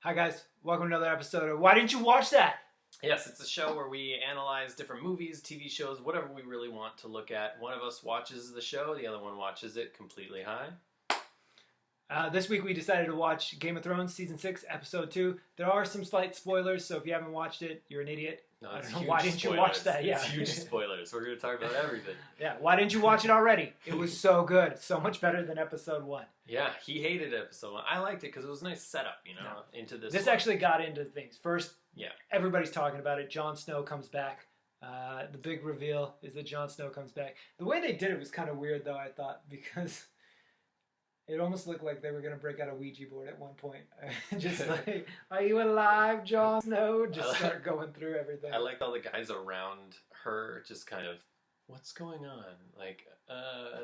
Hi guys, welcome to another episode of Why Didn't You Watch That? Yes, it's a show where we analyze different movies, TV shows, whatever we really want to look at. One of us watches the show, the other one watches it completely high. This week we decided to watch Game of Thrones Season 6, Episode 2. There are some slight spoilers, so if you haven't watched it, you're an idiot. No, I it's don't know, huge why didn't spoilers. you watch that? Yeah. It's huge spoilers. We're going to talk about everything. Yeah, why didn't you watch it already? It was so good. So much better than Episode 1. Yeah, he hated Episode 1. I liked it because it was a nice setup, into this. This one. actually got into things. First, Yeah. everybody's talking about it. Jon Snow comes back. The big reveal is that Jon Snow comes back. The way they did it was kind of weird, though, I thought, because it almost looked like they were going to break out a Ouija board at one point. Just like, are you alive, Jon Snow? Just start going through everything. I liked all the guys around her just kind of, what's going on? Like,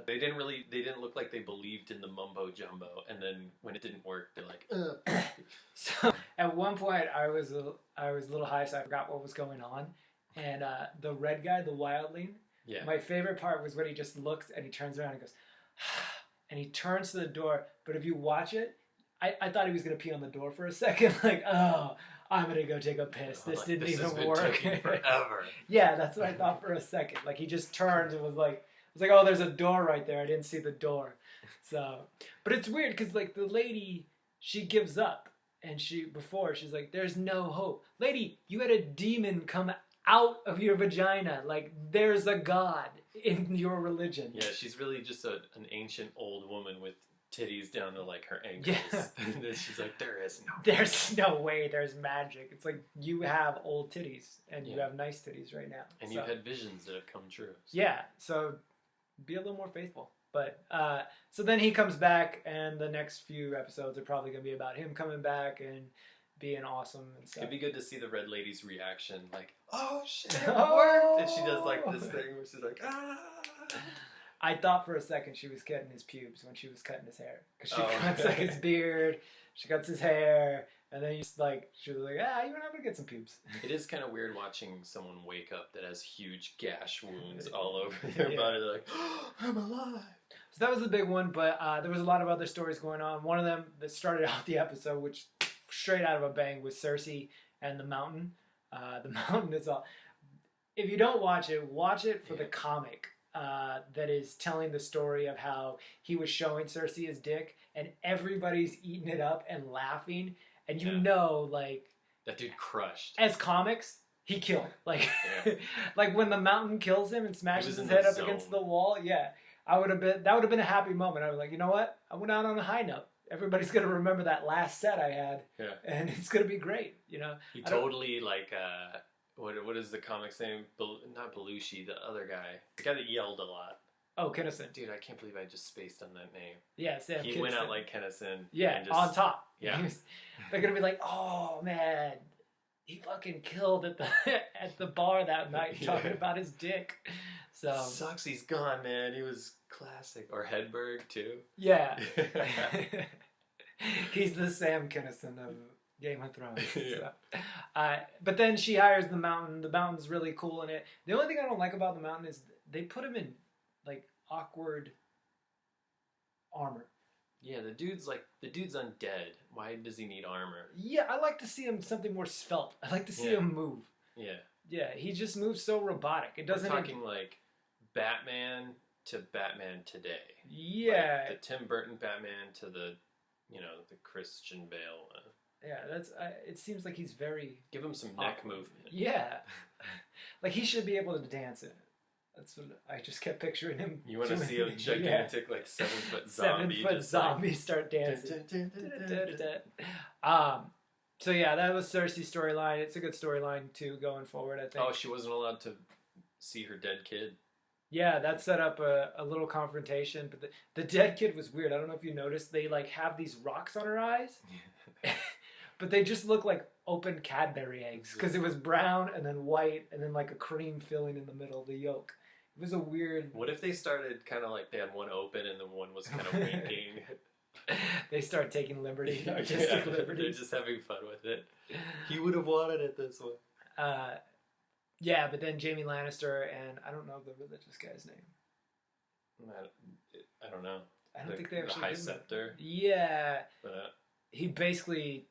they didn't look like they believed in the mumbo jumbo. And then when it didn't work, they're like, So at one point, I was a little high, so I forgot what was going on. And the red guy, the wildling, yeah. my favorite part was when he just looks and he turns around and goes, and he turns to the door. But if you watch it, I thought he was going to pee on the door for a second. Like, oh, I'm going to go take a piss. This didn't even work. Forever. Yeah, that's what I thought for a second. Like, he just turns and was like, oh, there's a door right there. I didn't see the door. So, but it's weird because, like, the lady, she gives up. And she's like, there's no hope. Lady, you had a demon come out of your vagina. Like, there's a God in your religion. Yeah, she's really just an ancient old woman with titties down to like her ankles. Yeah. And then she's like, There's no way there's magic. It's like you have old titties and you Yeah. have nice titties right now. And so, you've had visions that have come true. So. Yeah, so be a little more faithful. But so then he comes back, and the next few episodes are probably going to be about him coming back and being awesome and stuff. It'd be good to see the red lady's reaction, like, oh shit, it Oh. worked! And she does like this thing where she's like, ah! I thought for a second she was cutting his pubes when she was cutting his hair. Because she Oh. cuts like his beard, she cuts his hair, and then she was like, you're not going to get some pubes. It is kind of weird watching someone wake up that has huge gash wounds all over their Yeah. body. They're like, oh, I'm alive! So that was the big one, but there was a lot of other stories going on. One of them that started out the episode, which straight out of a bang, was Cersei and the Mountain. The Mountain is all... If you don't watch it for the comic that is telling the story of how he was showing Cersei his dick, and everybody's eating it up and laughing, and you know, like... That dude crushed. As comics, he killed. Like, Yeah. like when the Mountain kills him and smashes in his the head up zone. against the wall, yeah. That would have been a happy moment. I was like, you know what? I went out on a high note. Everybody's gonna remember that last set I had, Yeah. and it's gonna be great. You know, He totally, like, what is the comic's name? Not Belushi, the other guy. The guy that yelled a lot. Oh, Kinnison. Dude, I can't believe I just spaced on that name. Yeah, Sam. He Kinison. went out like Kennison. yeah, and just, on top. Yeah. They're gonna be like, oh man, he fucking killed at the at the bar that night talking about his dick. So Sucks he's gone, man. He was classic. Or Hedberg, too. yeah. He's the Sam Kinison of Game of Thrones. Yeah. So. But then she hires the Mountain. The Mountain's really cool in it. The only thing I don't like about the Mountain is they put him in like awkward armor. Yeah, the dude's undead. Why does he need armor? Yeah, I like to see him something more svelte. I like to see him move. Yeah. Yeah, he just moves so robotic. It doesn't. We're talking like Batman to Batman today. Yeah. Like the Tim Burton Batman to the Christian Bale. Yeah, that's. It seems like he's very. Give him some neck movement. Yeah, like he should be able to dance it. That's what I just kept picturing him. You want to see a gigantic, like 7-foot zombie? 7-foot zombie start dancing. So yeah, that was Cersei's storyline. It's a good storyline too going forward, I think. Oh, she wasn't allowed to see her dead kid. Yeah, that set up a little confrontation. But the dead kid was weird. I don't know if you noticed. They like have these rocks on her eyes. But they just look like open Cadbury eggs. Because it was brown and then white and then like a cream filling in the middle of the yolk. It was a weird... What if they started kind of like they had one open and then one was kind of winking? They start taking liberty, artistic liberties. They're just having fun with it. He would have wanted it this way. Yeah, but then Jaime Lannister and I don't know the religious guy's name. I don't know. I don't think they actually the High did that. Scepter. Yeah. But, he basically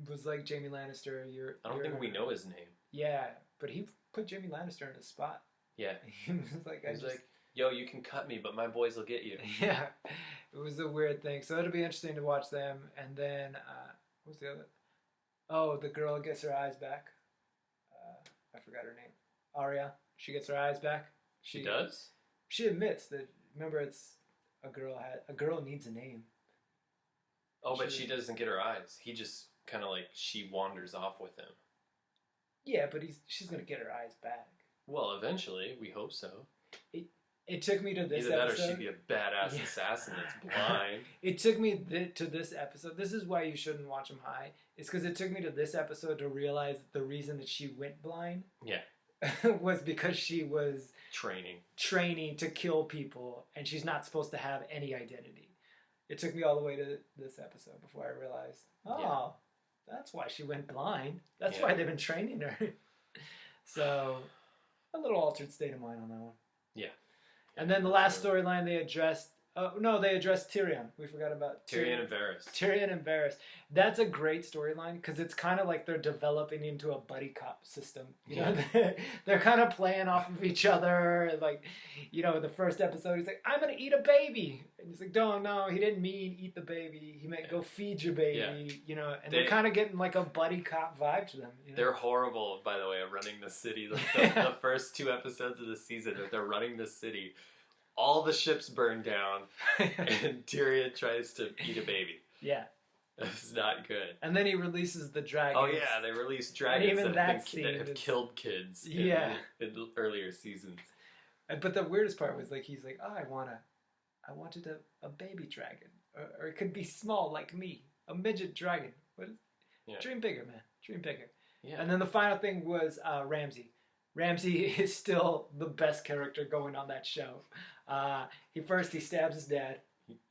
was like Jamie Lannister. I don't think we know his name. Yeah, but he put Jamie Lannister in his spot. Yeah. He was like, like, yo, you can cut me, but my boys will get you. Yeah, it was a weird thing. So it'll be interesting to watch them. And then, what's the other? Oh, the girl gets her eyes back. I forgot her name. Arya. She gets her eyes back. She does? She admits that. Remember, it's a girl needs a name. Oh, but she doesn't get her eyes. He just kind of like she wanders off with him. Yeah, but she's gonna get her eyes back. Well, eventually, we hope so. It took me to this Either episode. that or she'd be a badass assassin that's blind. It took me to this episode. This is why you shouldn't watch them high. It's because it took me to this episode to realize the reason that she went blind. Yeah. Was because she was training to kill people, and she's not supposed to have any identity. It took me all the way to this episode before I realized, that's why she went blind. That's why they've been training her. So, a little altered state of mind on that one. Yeah. And then the last storyline they addressed, they addressed Tyrion. We forgot about Tyrion and Varys. Tyrion and Varys. That's a great storyline because it's kind of like they're developing into a buddy cop system. You know, they're kind of playing off of each other. Like, you know, the first episode, he's like, "I'm gonna eat a baby," and he's like, "No, he didn't mean eat the baby. He meant go feed your baby." Yeah. You know, and they're kind of getting like a buddy cop vibe to them. You know? They're horrible, by the way, at running the city. The first 2 episodes of the season, that they're running the city. All the ships burn down, and Tyrion tries to eat a baby. Yeah. It's not good. And then he releases the dragons. Oh, yeah, they release dragons that have killed kids in earlier seasons. But the weirdest part was, like, he's like, I wanted a baby dragon. Or it could be small like me, a midget dragon. Dream bigger, man. Dream bigger. Yeah. And then the final thing was Ramsay. Ramsay is still the best character going on that show. He stabs his dad.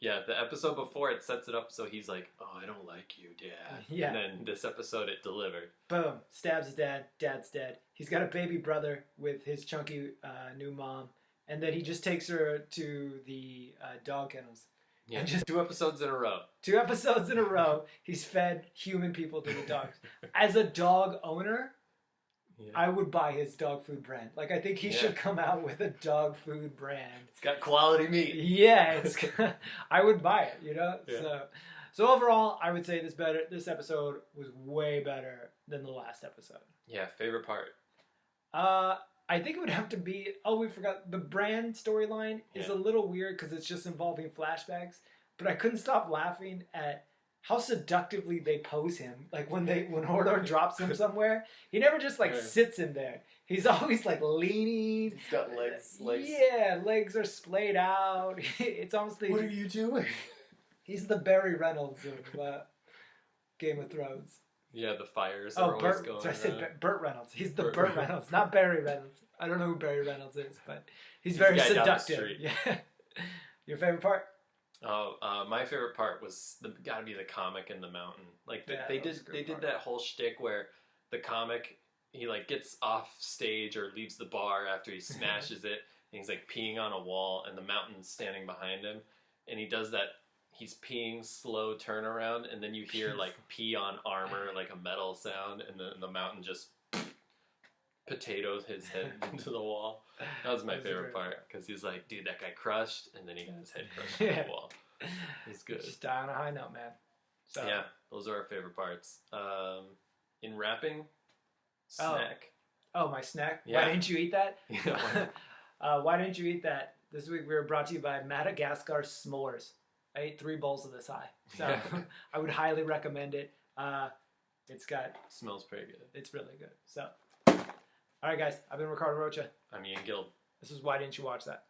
Yeah, the episode before it sets it up so he's like, "Oh, I don't like you, Dad." Yeah. And then this episode it delivered. Boom. Stabs his dad. Dad's dead. He's got a baby brother with his chunky new mom. And then he just takes her to the dog kennels. Yeah, just 2 episodes in a row. 2 episodes in a row, he's fed human people to the dogs. As a dog owner... Yeah. I would buy his dog food brand. Like, I think he should come out with a dog food brand. It's got quality meat. Yeah, I would buy it, you know? Yeah. So overall, I would say this episode was way better than the last episode. Yeah, favorite part? I think it would have to be, we forgot, the brand storyline is a little weird because it's just involving flashbacks, but I couldn't stop laughing at how seductively they pose him. Like when Hodor drops him somewhere, he never just sits in there. He's always like leaning. He's got legs. Yeah, legs are splayed out. It's almost like, what are you doing? He's the Barry Reynolds of Game of Thrones. Yeah, the fires are always going on. I said Burt Reynolds. He's the Burt Reynolds, not Barry Reynolds. I don't know who Barry Reynolds is, but he's very seductive. Yeah. Your favorite part? My favorite part was gotta be the comic in the mountain. Like they did that whole shtick where the comic he like gets off stage or leaves the bar after he smashes it, and he's like peeing on a wall, and the mountain's standing behind him, and he does that. He's peeing slow turnaround, and then you hear like pee on armor, like a metal sound, and then the mountain just potatoes his head into the wall. That was my favorite part because he's like, dude, that guy crushed, and then he got his head crushed into the wall. It was good. Just die on a high note, man. So. Yeah, those are our favorite parts. In wrapping, snack. Oh, my snack? Yeah. Why didn't you eat that? Yeah, why didn't you eat that? This week we were brought to you by Madagascar S'mores. I ate 3 bowls of this high. So I would highly recommend it. Smells pretty good. It's really good. So, all right, guys. I've been Ricardo Rocha. I'm Ian Guild. This is Why Didn't You Watch That?